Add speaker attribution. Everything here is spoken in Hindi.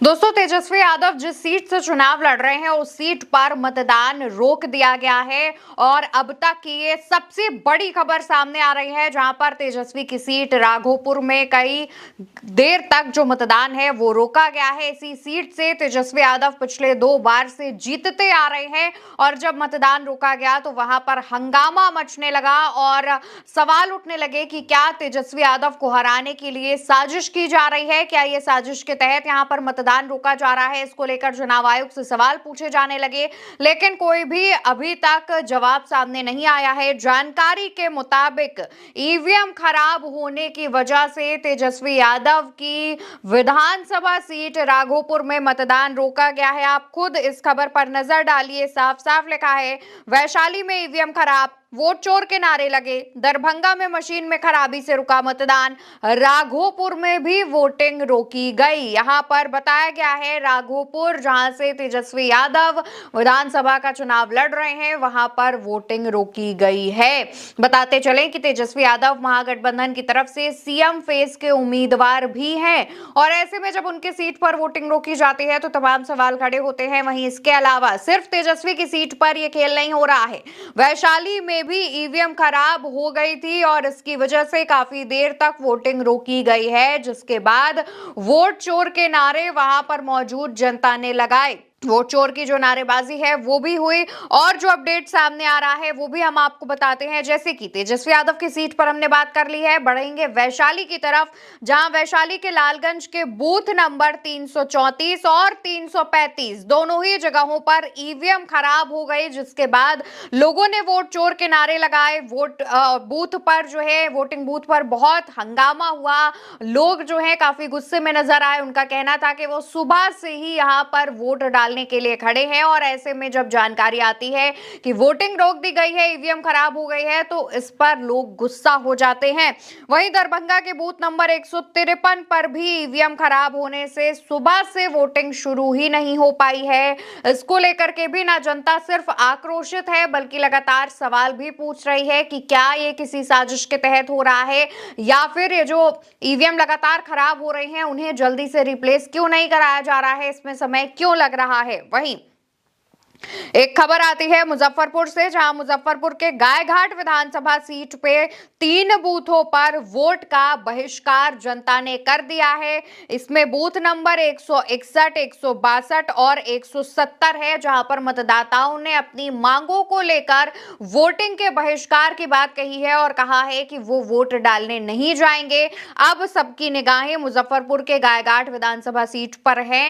Speaker 1: दोस्तों, तेजस्वी यादव जिस सीट से चुनाव लड़ रहे हैं उस सीट पर मतदान रोक दिया गया है और अब तक की ये सबसे बड़ी खबर सामने आ रही है, जहां पर तेजस्वी की सीट राघोपुर में कई देर तक जो मतदान है वो रोका गया है। इसी सीट से तेजस्वी यादव पिछले 2 बार से जीतते आ रहे हैं और जब मतदान रोका गया तो वहां पर हंगामा मचने लगा और सवाल उठने लगे कि क्या तेजस्वी यादव को हराने के लिए साजिश की जा रही है, क्या ये साजिश के तहत यहां पर मतदान रोका जा रहा है। इसको लेकर चुनाव आयोग से सवाल पूछे जाने लगे, लेकिन कोई भी अभी तक जवाब सामने नहीं आया है। जानकारी के मुताबिक ईवीएम खराब होने की वजह से तेजस्वी यादव की विधानसभा सीट राघोपुर में मतदान रोका गया है। आप खुद इस खबर पर नजर डालिए, साफ साफ लिखा है, वैशाली में ईवीएम खराब, वोट चोर के नारे लगे, दरभंगा में मशीन में खराबी से रुका मतदान, राघोपुर में भी वोटिंग रोकी गई। यहां पर बताया गया है राघोपुर, जहां से तेजस्वी यादव विधानसभा का चुनाव लड़ रहे हैं, वहां पर वोटिंग रोकी गई है। बताते चलें कि तेजस्वी यादव महागठबंधन की तरफ से सीएम फेस के उम्मीदवार भी हैं और ऐसे में जब उनकी सीट पर वोटिंग रोकी जाती है तो तमाम सवाल खड़े होते हैं। वहीं इसके अलावा सिर्फ तेजस्वी की सीट पर यह खेल नहीं हो रहा है, वैशाली में भी ईवीएम खराब हो गई थी और इसकी वजह से काफी देर तक वोटिंग रोकी गई है, जिसके बाद वोट चोर के नारे वहां पर मौजूद जनता ने लगाए। वोट चोर की जो नारेबाजी है वो भी हुई और जो अपडेट सामने आ रहा है वो भी हम आपको बताते हैं। जैसे कि तेजस्वी यादव की सीट पर हमने बात कर ली है, बढ़ेंगे वैशाली की तरफ, जहां वैशाली के लालगंज के बूथ नंबर 334 और 335 दोनों ही जगहों पर ईवीएम खराब हो गई, जिसके बाद लोगों ने वोट चोर के नारे लगाए। बूथ पर जो है, वोटिंग बूथ पर बहुत हंगामा हुआ, लोग जो है काफी गुस्से में नजर आए। उनका कहना था कि वो सुबह से ही यहाँ पर वोट डालने के लिए खड़े हैं और ऐसे में जब जानकारी आती है कि वोटिंग रोक दी गई है, ईवीएम खराब हो गई है, तो इस पर लोग गुस्सा हो जाते हैं। वहीं दरभंगा के बूथ नंबर 153 पर भी ईवीएम खराब होने से सुबह से वोटिंग शुरू ही नहीं हो पाई है। इसको लेकर के भी ना जनता सिर्फ आक्रोशित है बल्कि लगातार सवाल भी पूछ रही है कि क्या ये किसी साजिश के तहत हो रहा है या फिर ये जो ईवीएम लगातार खराब हो रही हैं उन्हें जल्दी से रिप्लेस क्यों नहीं कराया जा रहा है, इसमें समय क्यों लग रहा है। वहीं एक खबर आती है मुजफ्फरपुर से, जहां मुजफ्फरपुर के गायघाट विधानसभा सीट पे 3 बूथों पर वोट का बहिष्कार जनता ने कर दिया है। इसमें बूथ नंबर 161, 162 और 170 है, जहां पर मतदाताओं ने अपनी मांगों को लेकर वोटिंग के बहिष्कार की बात कही है और कहा है कि वो वोट डालने नहीं जाएंगे। अब सबकी निगाहें मुजफ्फरपुर के गायघाट विधानसभा सीट पर है।